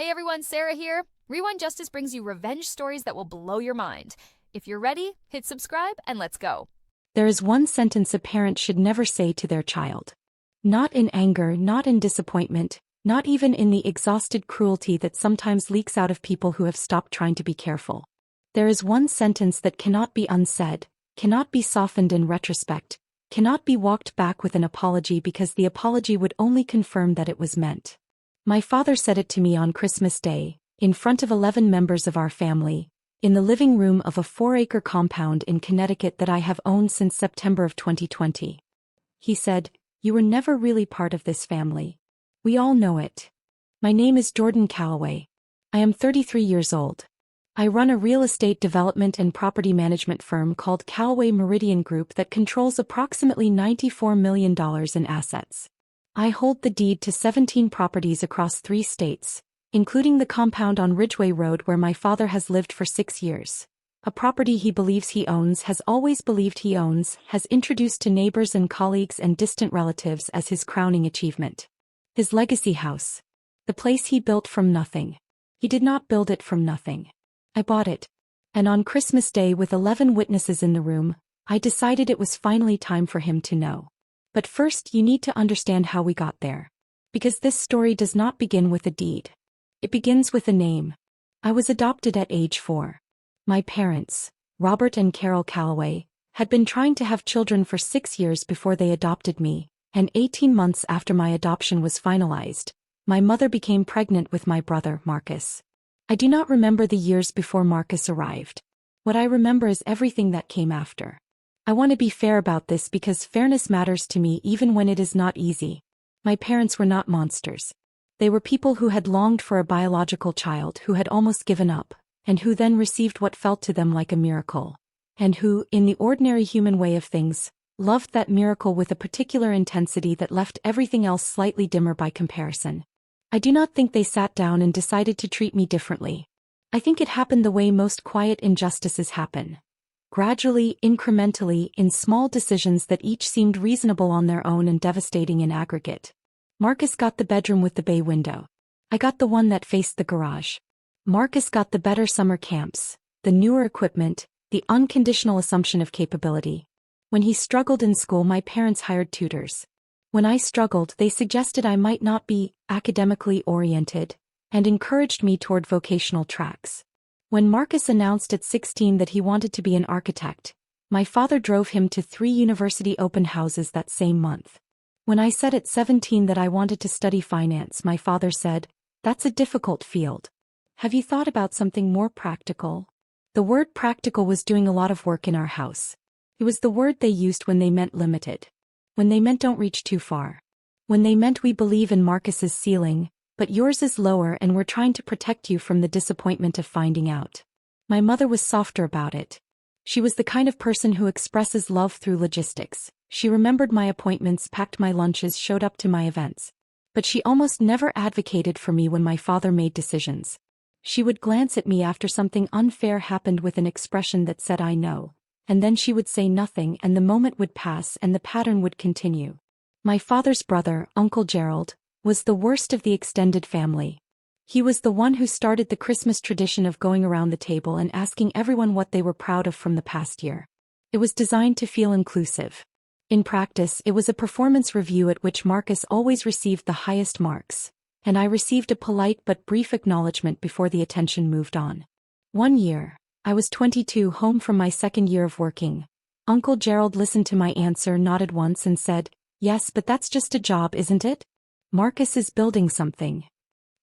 Hey everyone, Sarah here. Rewind Justice brings you revenge stories that will blow your mind. If you're ready, hit subscribe and let's go. There is one sentence a parent should never say to their child. Not in anger, not in disappointment, not even in the exhausted cruelty that sometimes leaks out of people who have stopped trying to be careful. There is one sentence that cannot be unsaid, cannot be softened in retrospect, cannot be walked back with an apology because the apology would only confirm that it was meant. My father said it to me on Christmas Day, in front of 11 members of our family, in the living room of a 4-acre compound in Connecticut that I have owned since September of 2020. He said, "You were never really part of this family. We all know it. My name is Jordan Calloway. I am 33 years old. I run a real estate development and property management firm called Calloway Meridian Group that controls approximately $94 million in assets. I hold the deed to 17 properties across 3 states, including the compound on Ridgeway Road where my father has lived for 6 years. A property he believes he owns, has always believed he owns, has introduced to neighbors and colleagues and distant relatives as his crowning achievement. His legacy house. The place he built from nothing. He did not build it from nothing. I bought it. And on Christmas Day with 11 witnesses in the room, I decided it was finally time for him to know. But first you need to understand how we got there. Because this story does not begin with a deed. It begins with a name. I was adopted at age 4. My parents, Robert and Carol Calloway, had been trying to have children for 6 years before they adopted me, and 18 months after my adoption was finalized, my mother became pregnant with my brother, Marcus. I do not remember the years before Marcus arrived. What I remember is everything that came after. I want to be fair about this because fairness matters to me even when it is not easy. My parents were not monsters. They were people who had longed for a biological child who had almost given up, and who then received what felt to them like a miracle. And who, in the ordinary human way of things, loved that miracle with a particular intensity that left everything else slightly dimmer by comparison. I do not think they sat down and decided to treat me differently. I think it happened the way most quiet injustices happen. Gradually, incrementally, in small decisions that each seemed reasonable on their own and devastating in aggregate. Marcus got the bedroom with the bay window. I got the one that faced the garage. Marcus got the better summer camps, the newer equipment, the unconditional assumption of capability. When he struggled in school, my parents hired tutors. When I struggled, they suggested I might not be academically oriented, and encouraged me toward vocational tracks. When Marcus announced at 16 that he wanted to be an architect, my father drove him to 3 university open houses that same month. When I said at 17 that I wanted to study finance, my father said, "That's a difficult field. Have you thought about something more practical?" The word practical was doing a lot of work in our house. It was the word they used when they meant limited. When they meant don't reach too far. When they meant we believe in Marcus's ceiling, but yours is lower and we're trying to protect you from the disappointment of finding out. My mother was softer about it. She was the kind of person who expresses love through logistics. She remembered my appointments, packed my lunches, showed up to my events. But she almost never advocated for me when my father made decisions. She would glance at me after something unfair happened with an expression that said I know, and then she would say nothing and the moment would pass and the pattern would continue. My father's brother, Uncle Gerald, was the worst of the extended family. He was the one who started the Christmas tradition of going around the table and asking everyone what they were proud of from the past year. It was designed to feel inclusive. In practice, it was a performance review at which Marcus always received the highest marks, and I received a polite but brief acknowledgement before the attention moved on. One year, I was 22, home from my second year of working. Uncle Gerald listened to my answer, nodded once and said, "Yes, but that's just a job, isn't it? Marcus is building something."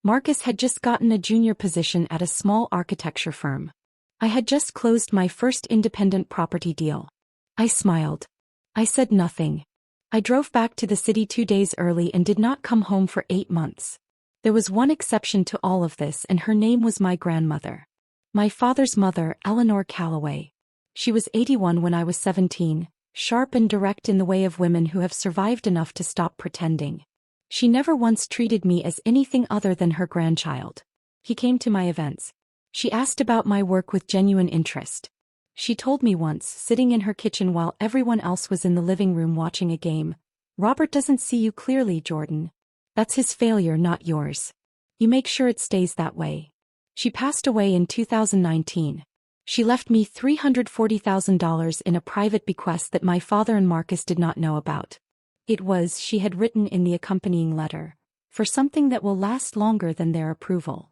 Marcus had just gotten a junior position at a small architecture firm. I had just closed my first independent property deal. I smiled. I said nothing. I drove back to the city 2 days early and did not come home for 8 months. There was one exception to all of this, and her name was my grandmother. My father's mother, Eleanor Calloway. She was 81 when I was 17, sharp and direct in the way of women who have survived enough to stop pretending. She never once treated me as anything other than her grandchild. He came to my events. She asked about my work with genuine interest. She told me once, sitting in her kitchen while everyone else was in the living room watching a game, "Robert doesn't see you clearly, Jordan. That's his failure, not yours." You make sure it stays that way. She passed away in 2019. She left me $340,000 in a private bequest that my father and Marcus did not know about. It was, she had written in the accompanying letter, for something that will last longer than their approval.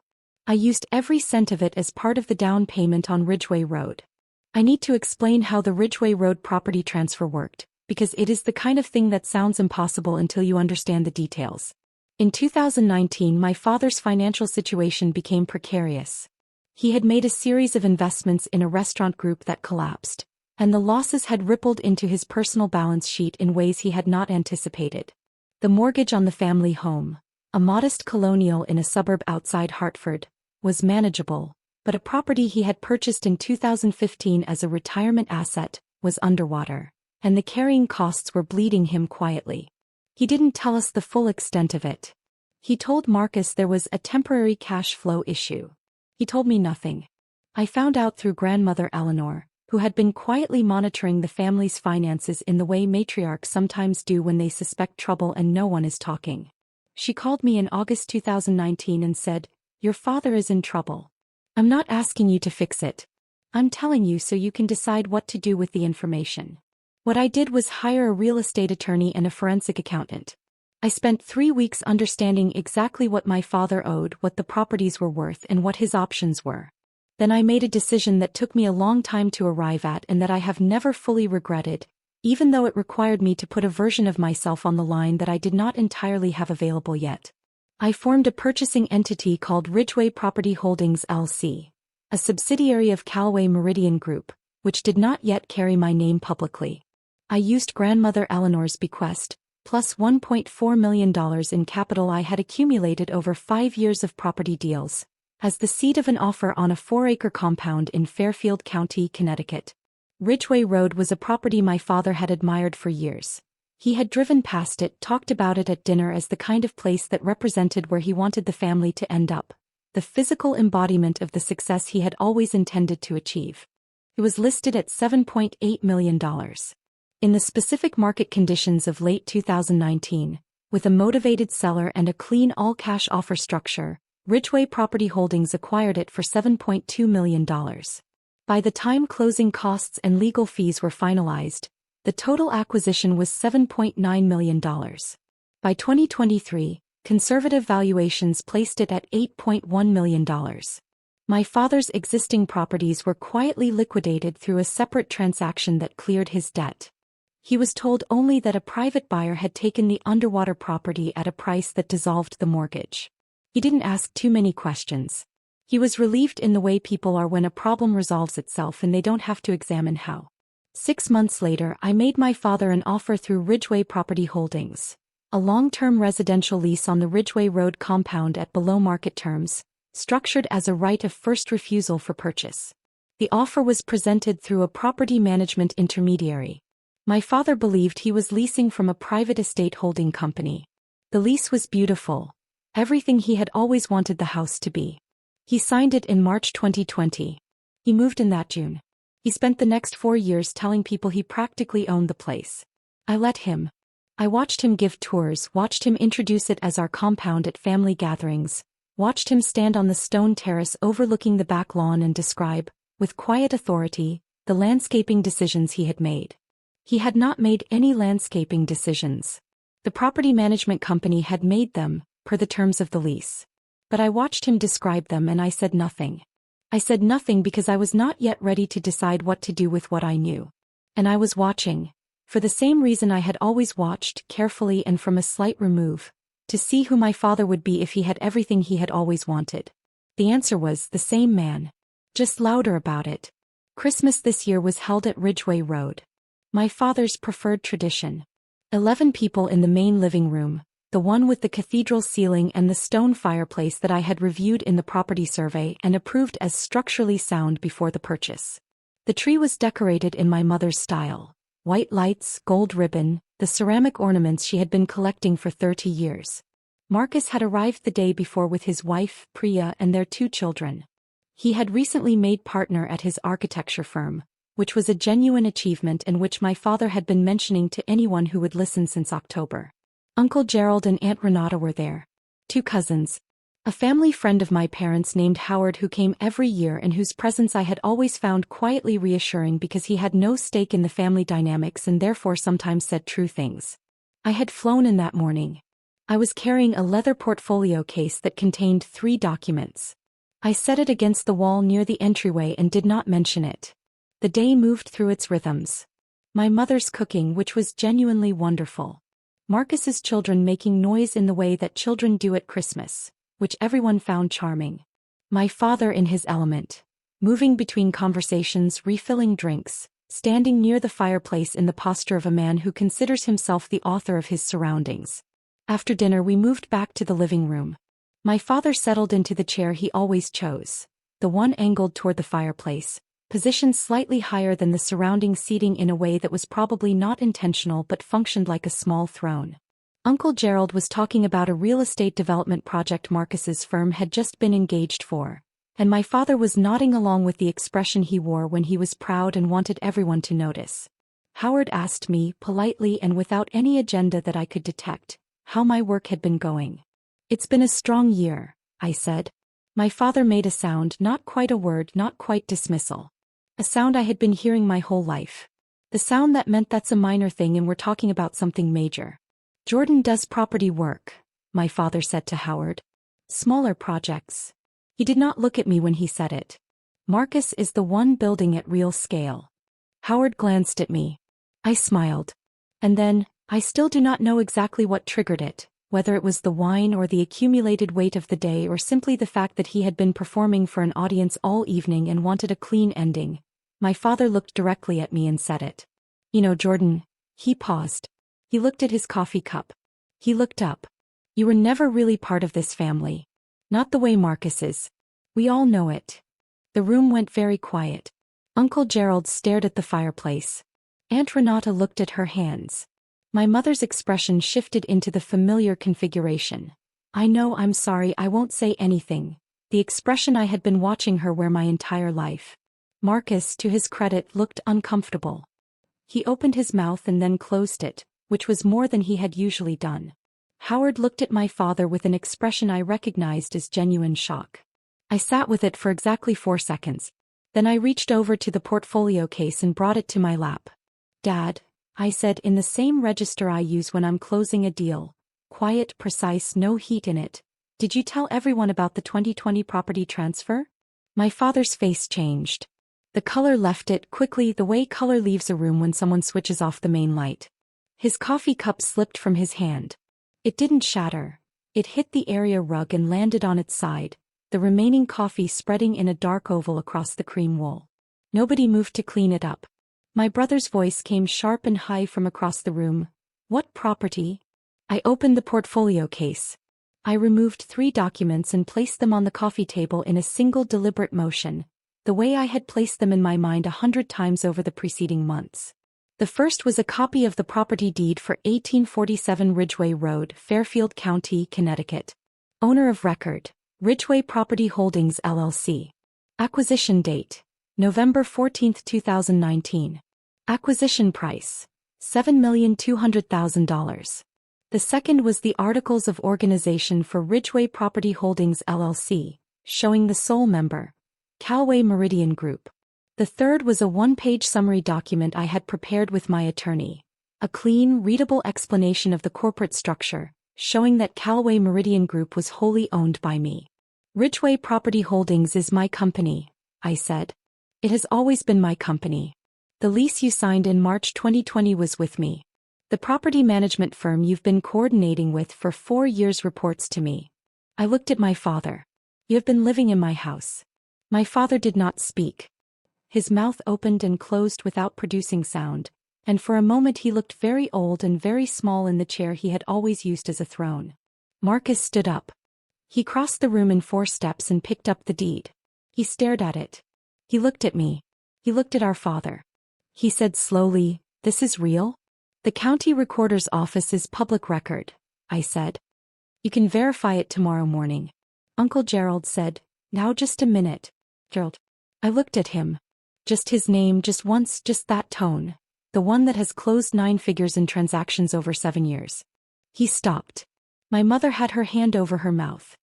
I used every cent of it as part of the down payment on Ridgeway Road. I need to explain how the Ridgeway Road property transfer worked, because it is the kind of thing that sounds impossible until you understand the details. In 2019, my father's financial situation became precarious. He had made a series of investments in a restaurant group that collapsed, and the losses had rippled into his personal balance sheet in ways he had not anticipated. The mortgage on the family home, a modest colonial in a suburb outside Hartford, was manageable, but a property he had purchased in 2015 as a retirement asset was underwater, and the carrying costs were bleeding him quietly. He didn't tell us the full extent of it. He told Marcus there was a temporary cash flow issue. He told me nothing. I found out through grandmother Eleanor, who had been quietly monitoring the family's finances in the way matriarchs sometimes do when they suspect trouble and no one is talking. She called me in August 2019 and said, "Your father is in trouble. I'm not asking you to fix it. I'm telling you so you can decide what to do with the information." What I did was hire a real estate attorney and a forensic accountant. I spent 3 weeks understanding exactly what my father owed, what the properties were worth, and what his options were. Then I made a decision that took me a long time to arrive at and that I have never fully regretted, even though it required me to put a version of myself on the line that I did not entirely have available yet. I formed a purchasing entity called Ridgeway Property Holdings LC, a subsidiary of Callaway Meridian Group, which did not yet carry my name publicly. I used grandmother Eleanor's bequest, plus $1.4 million in capital I had accumulated over 5 years of property deals, as the seed of an offer on a 4-acre compound in Fairfield County, Connecticut. Ridgeway Road was a property my father had admired for years. He had driven past it, talked about it at dinner as the kind of place that represented where he wanted the family to end up, the physical embodiment of the success he had always intended to achieve. It was listed at $7.8 million. In the specific market conditions of late 2019, with a motivated seller and a clean all-cash offer structure, Ridgeway Property Holdings acquired it for $7.2 million. By the time closing costs and legal fees were finalized, the total acquisition was $7.9 million. By 2023, conservative valuations placed it at $8.1 million. My father's existing properties were quietly liquidated through a separate transaction that cleared his debt. He was told only that a private buyer had taken the underwater property at a price that dissolved the mortgage. He didn't ask too many questions. He was relieved in the way people are when a problem resolves itself and they don't have to examine how. 6 months later, I made my father an offer through Ridgeway Property Holdings, a long-term residential lease on the Ridgeway Road compound at below-market terms, structured as a right of first refusal for purchase. The offer was presented through a property management intermediary. My father believed he was leasing from a private estate holding company. The lease was beautiful, everything he had always wanted the house to be. He signed it in March 2020. He moved in that June. He spent the next 4 years telling people he practically owned the place. I let him. I watched him give tours, watched him introduce it as our compound at family gatherings, watched him stand on the stone terrace overlooking the back lawn and describe, with quiet authority, the landscaping decisions he had made. He had not made any landscaping decisions. The property management company had made them, per the terms of the lease. But I watched him describe them and I said nothing. I said nothing because I was not yet ready to decide what to do with what I knew. And I was watching, for the same reason I had always watched, carefully and from a slight remove, to see who my father would be if he had everything he had always wanted. The answer was the same man. Just louder about it. Christmas this year was held at Ridgeway Road. My father's preferred tradition. 11 people in the main living room, the one with the cathedral ceiling and the stone fireplace that I had reviewed in the property survey and approved as structurally sound before the purchase. The tree was decorated in my mother's style. White lights, gold ribbon, the ceramic ornaments she had been collecting for 30 years. Marcus had arrived the day before with his wife, Priya, and their 2 children. He had recently made partner at his architecture firm, which was a genuine achievement and which my father had been mentioning to anyone who would listen since October. Uncle Gerald and Aunt Renata were there. 2 cousins. A family friend of my parents named Howard who came every year and whose presence I had always found quietly reassuring because he had no stake in the family dynamics and therefore sometimes said true things. I had flown in that morning. I was carrying a leather portfolio case that contained 3 documents. I set it against the wall near the entryway and did not mention it. The day moved through its rhythms. My mother's cooking, which was genuinely wonderful. Marcus's children making noise in the way that children do at Christmas, which everyone found charming. My father in his element, moving between conversations, refilling drinks, standing near the fireplace in the posture of a man who considers himself the author of his surroundings. After dinner we moved back to the living room. My father settled into the chair he always chose, the one angled toward the fireplace, positioned slightly higher than the surrounding seating in a way that was probably not intentional but functioned like a small throne. Uncle Gerald was talking about a real estate development project Marcus's firm had just been engaged for, and my father was nodding along with the expression he wore when he was proud and wanted everyone to notice. Howard asked me, politely and without any agenda that I could detect, how my work had been going. "It's been a strong year," I said. My father made a sound, not quite a word, not quite dismissal. A sound I had been hearing my whole life. The sound that meant that's a minor thing and we're talking about something major. "Jordan does property work," my father said to Howard. "Smaller projects." He did not look at me when he said it. "Marcus is the one building at real scale." Howard glanced at me. I smiled. And then, I still do not know exactly what triggered it, whether it was the wine or the accumulated weight of the day or simply the fact that he had been performing for an audience all evening and wanted a clean ending. My father looked directly at me and said it. "You know, Jordan," he paused. He looked at his coffee cup. He looked up. "You were never really part of this family. Not the way Marcus is. We all know it." The room went very quiet. Uncle Gerald stared at the fireplace. Aunt Renata looked at her hands. My mother's expression shifted into the familiar configuration. "I know, I'm sorry, I won't say anything." The expression I had been watching her wear my entire life. Marcus, to his credit, looked uncomfortable. He opened his mouth and then closed it, which was more than he had usually done. Howard looked at my father with an expression I recognized as genuine shock. I sat with it for exactly 4 seconds. Then I reached over to the portfolio case and brought it to my lap. "Dad," I said in the same register I use when I'm closing a deal. Quiet, precise, no heat in it. "Did you tell everyone about the 2020 property transfer?" My father's face changed. The color left it quickly, the way color leaves a room when someone switches off the main light. His coffee cup slipped from his hand. It didn't shatter. It hit the area rug and landed on its side, the remaining coffee spreading in a dark oval across the cream wool. Nobody moved to clean it up. My brother's voice came sharp and high from across the room. "What property?" I opened the portfolio case. I removed 3 documents and placed them on the coffee table in a single deliberate motion, the way I had placed them in my mind 100 times over the preceding months. The first was a copy of the property deed for 1847 Ridgeway Road, Fairfield County, Connecticut. Owner of record, Ridgeway Property Holdings LLC. Acquisition date, November 14, 2019. Acquisition price, $7,200,000. The second was the Articles of Organization for Ridgeway Property Holdings LLC, showing the sole member, Calway Meridian Group. The third was a 1-page summary document I had prepared with my attorney, a clean, readable explanation of the corporate structure, showing that Calway Meridian Group was wholly owned by me. "Ridgeway Property Holdings is my company," I said. "It has always been my company. The lease you signed in March 2020 was with me. The property management firm you've been coordinating with for 4 years reports to me." I looked at my father. "You have been living in my house." My father did not speak. His mouth opened and closed without producing sound, and for a moment he looked very old and very small in the chair he had always used as a throne. Marcus stood up. He crossed the room in 4 steps and picked up the deed. He stared at it. He looked at me. He looked at our father. He said slowly, "This is real?" "The county recorder's office is public record," I said. "You can verify it tomorrow morning." Uncle Gerald said, "Now just a minute, Gerald." I looked at him. Just his name, just once, just that tone. The one that has closed 9 figures in transactions over 7 years. He stopped. My mother had her hand over her mouth.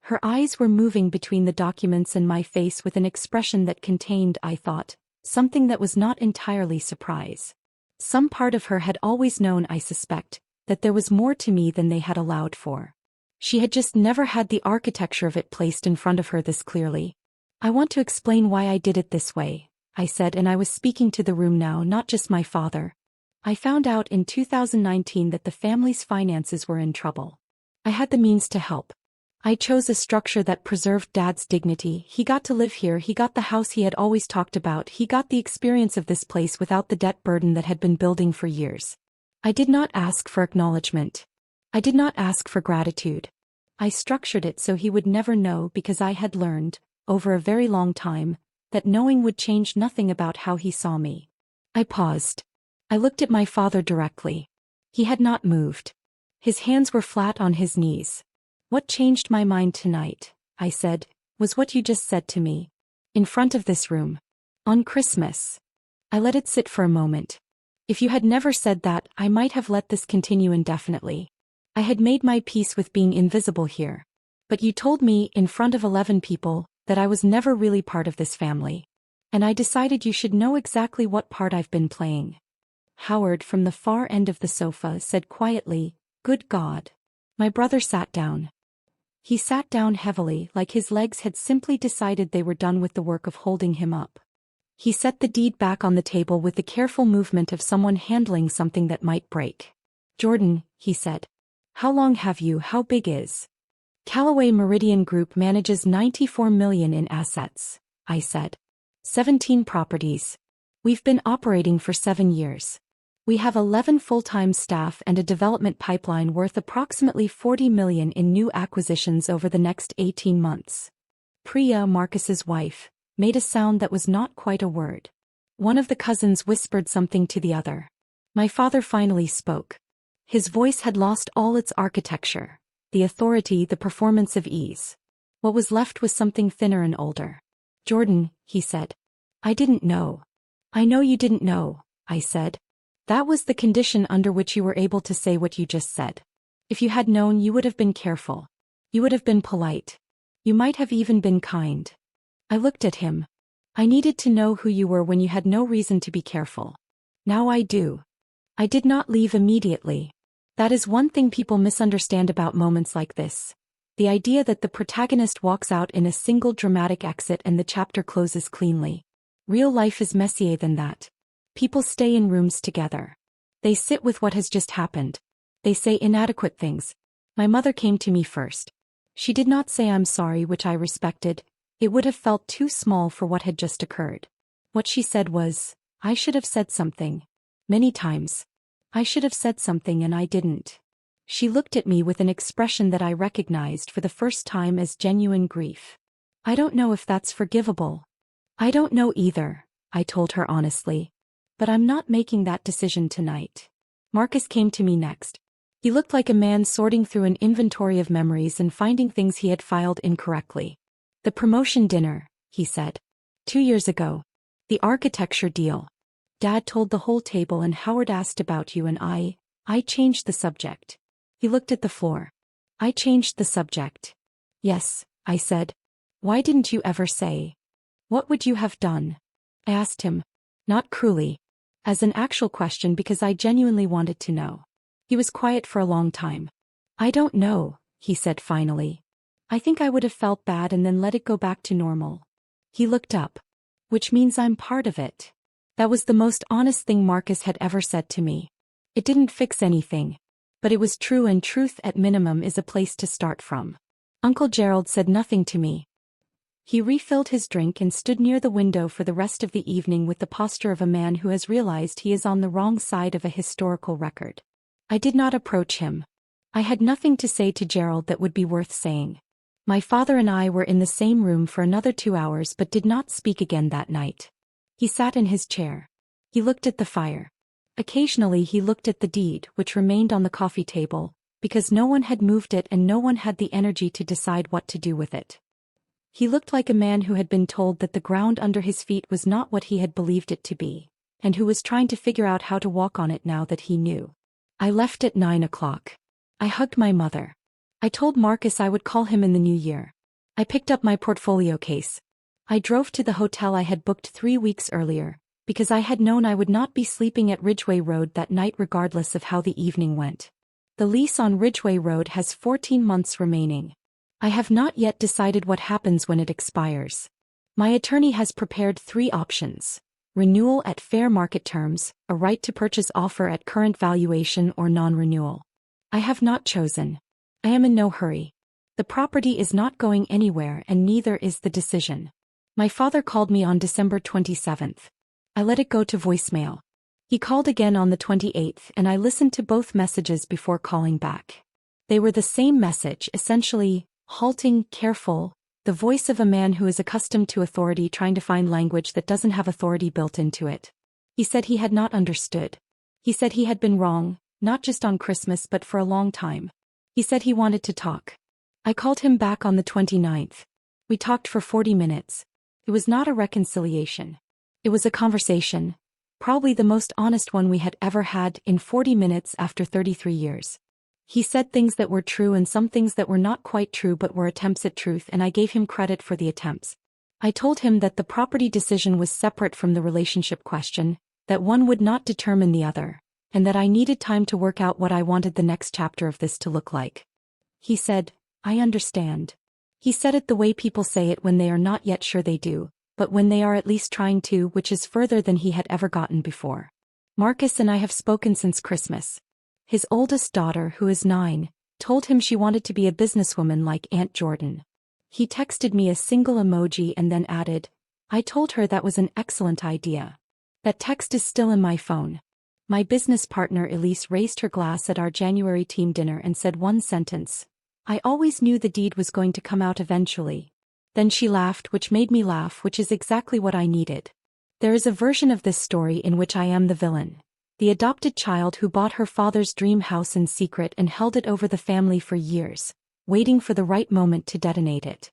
Her eyes were moving between the documents and my face with an expression that contained, I thought, something that was not entirely surprise. Some part of her had always known, I suspect, that there was more to me than they had allowed for. She had just never had the architecture of it placed in front of her this clearly. I want to explain why I did it this way, I said, and I was speaking to the room now, not just my father. I found out in 2019 that the family's finances were in trouble. I had the means to help. I chose a structure that preserved Dad's dignity. He got to live here, he got the house he had always talked about, he got the experience of this place without the debt burden that had been building for years. I did not ask for acknowledgement. I did not ask for gratitude. I structured it so he would never know, because I had learned, over a very long time, that knowing would change nothing about how he saw me. I paused. I looked at my father directly. He had not moved. His hands were flat on his knees. What changed my mind tonight, I said, was what you just said to me. In front of this room. On Christmas. I let it sit for a moment. If you had never said that, I might have let this continue indefinitely. I had made my peace with being invisible here. But you told me, in front of 11 people, that I was never really part of this family. And I decided you should know exactly what part I've been playing. Howard, from the far end of the sofa, said quietly, "Good God." My brother sat down. He sat down heavily, like his legs had simply decided they were done with the work of holding him up. He set the deed back on the table with the careful movement of someone handling something that might break. "Jordan," he said. "How long have you, how big is?" "Callaway Meridian Group manages $94 million in assets," I said. 17 properties. We've been operating for 7 years. We have 11 full-time staff and a development pipeline worth approximately $40 million in new acquisitions over the next 18 months. Priya, Marcus's wife, made a sound that was not quite a word. One of the cousins whispered something to the other. My father finally spoke. His voice had lost all its architecture, the authority, the performance of ease. What was left was something thinner and older. "Jordan," he said. "I didn't know." "I know you didn't know," I said. "That was the condition under which you were able to say what you just said. If you had known, you would have been careful. You would have been polite. You might have even been kind." I looked at him. "I needed to know who you were when you had no reason to be careful. Now I do." I did not leave immediately. That is one thing people misunderstand about moments like this. The idea that the protagonist walks out in a single dramatic exit and the chapter closes cleanly. Real life is messier than that. People stay in rooms together. They sit with what has just happened. They say inadequate things. My mother came to me first. She did not say "I'm sorry," which I respected. It would have felt too small for what had just occurred. What she said was, "I should have said something. Many times. I should have said something and I didn't." She looked at me with an expression that I recognized for the first time as genuine grief. "I don't know if that's forgivable." "I don't know either," I told her honestly. "But I'm not making that decision tonight." Marcus came to me next. He looked like a man sorting through an inventory of memories and finding things he had filed incorrectly. "The promotion dinner," he said. 2 years ago. The architecture deal. Dad told the whole table and Howard asked about you and I changed the subject." He looked at the floor. "I changed the subject." "Yes," I said. "Why didn't you ever say? What would you have done?" I asked him. Not cruelly. As an actual question, because I genuinely wanted to know. He was quiet for a long time. "I don't know," he said finally. "I think I would have felt bad and then let it go back to normal." He looked up. "Which means I'm part of it." That was the most honest thing Marcus had ever said to me. It didn't fix anything. But it was true, and truth at minimum is a place to start from. Uncle Gerald said nothing to me. He refilled his drink and stood near the window for the rest of the evening with the posture of a man who has realized he is on the wrong side of a historical record. I did not approach him. I had nothing to say to Gerald that would be worth saying. My father and I were in the same room for another 2 hours but did not speak again that night. He sat in his chair. He looked at the fire. Occasionally he looked at the deed, which remained on the coffee table, because no one had moved it and no one had the energy to decide what to do with it. He looked like a man who had been told that the ground under his feet was not what he had believed it to be, and who was trying to figure out how to walk on it now that he knew. I left at 9 o'clock. I hugged my mother. I told Marcus I would call him in the new year. I picked up my portfolio case. I drove to the hotel I had booked 3 weeks earlier, because I had known I would not be sleeping at Ridgeway Road that night regardless of how the evening went. The lease on Ridgeway Road has 14 months remaining. I have not yet decided what happens when it expires. My attorney has prepared 3 options: renewal at fair market terms, a right to purchase offer at current valuation, or non-renewal. I have not chosen. I am in no hurry. The property is not going anywhere and neither is the decision. My father called me on December 27th. I let it go to voicemail. He called again on the 28th and I listened to both messages before calling back. They were the same message, essentially, halting, careful, the voice of a man who is accustomed to authority trying to find language that doesn't have authority built into it. He said he had not understood. He said he had been wrong, not just on Christmas but for a long time. He said he wanted to talk. I called him back on the 29th. We talked for 40 minutes. It was not a reconciliation. It was a conversation, probably the most honest one we had ever had in 40 minutes after 33 years. He said things that were true and some things that were not quite true but were attempts at truth, and I gave him credit for the attempts. I told him that the property decision was separate from the relationship question, that one would not determine the other, and that I needed time to work out what I wanted the next chapter of this to look like. He said, "I understand." He said it the way people say it when they are not yet sure they do, but when they are at least trying to, which is further than he had ever gotten before. Marcus and I have spoken since Christmas. His oldest daughter, who is 9, told him she wanted to be a businesswoman like Aunt Jordan. He texted me a single emoji and then added, "I told her that was an excellent idea." That text is still in my phone. My business partner Elise raised her glass at our January team dinner and said one sentence: "I always knew the deed was going to come out eventually." Then she laughed, which made me laugh, which is exactly what I needed. There is a version of this story in which I am the villain. The adopted child who bought her father's dream house in secret and held it over the family for years, waiting for the right moment to detonate it.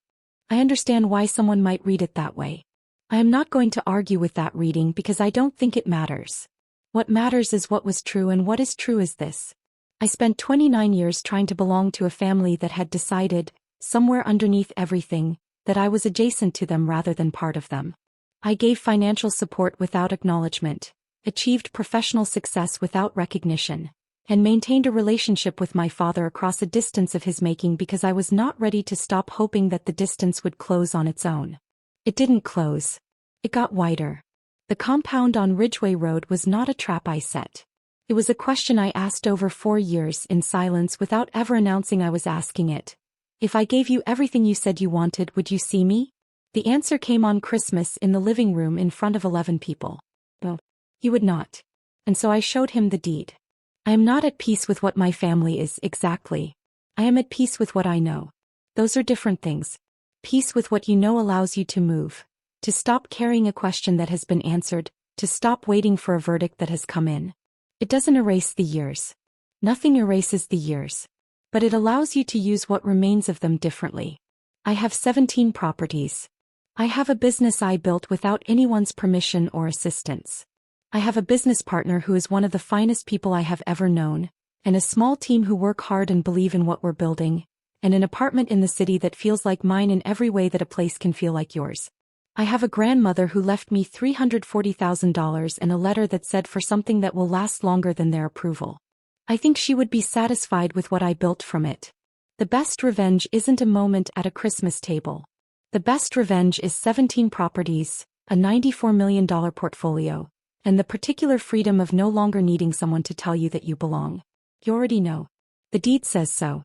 I understand why someone might read it that way. I am not going to argue with that reading because I don't think it matters. What matters is what was true, and what is true is this. I spent 29 years trying to belong to a family that had decided, somewhere underneath everything, that I was adjacent to them rather than part of them. I gave financial support without acknowledgement, achieved professional success without recognition, and maintained a relationship with my father across a distance of his making because I was not ready to stop hoping that the distance would close on its own. It didn't close. It got wider. The compound on Ridgeway Road was not a trap I set. It was a question I asked over 4 years in silence without ever announcing I was asking it. If I gave you everything you said you wanted, would you see me? The answer came on Christmas in the living room in front of 11 people. No. He would not. And so I showed him the deed. I am not at peace with what my family is exactly. I am at peace with what I know. Those are different things. Peace with what you know allows you to move, to stop carrying a question that has been answered, to stop waiting for a verdict that has come in. It doesn't erase the years. Nothing erases the years. But it allows you to use what remains of them differently. I have 17 properties. I have a business I built without anyone's permission or assistance. I have a business partner who is one of the finest people I have ever known, and a small team who work hard and believe in what we're building, and an apartment in the city that feels like mine in every way that a place can feel like yours. I have a grandmother who left me $340,000 and a letter that said for something that will last longer than their approval. I think she would be satisfied with what I built from it. The best revenge isn't a moment at a Christmas table. The best revenge is 17 properties, a $94 million portfolio, and the particular freedom of no longer needing someone to tell you that you belong. You already know. The deed says so.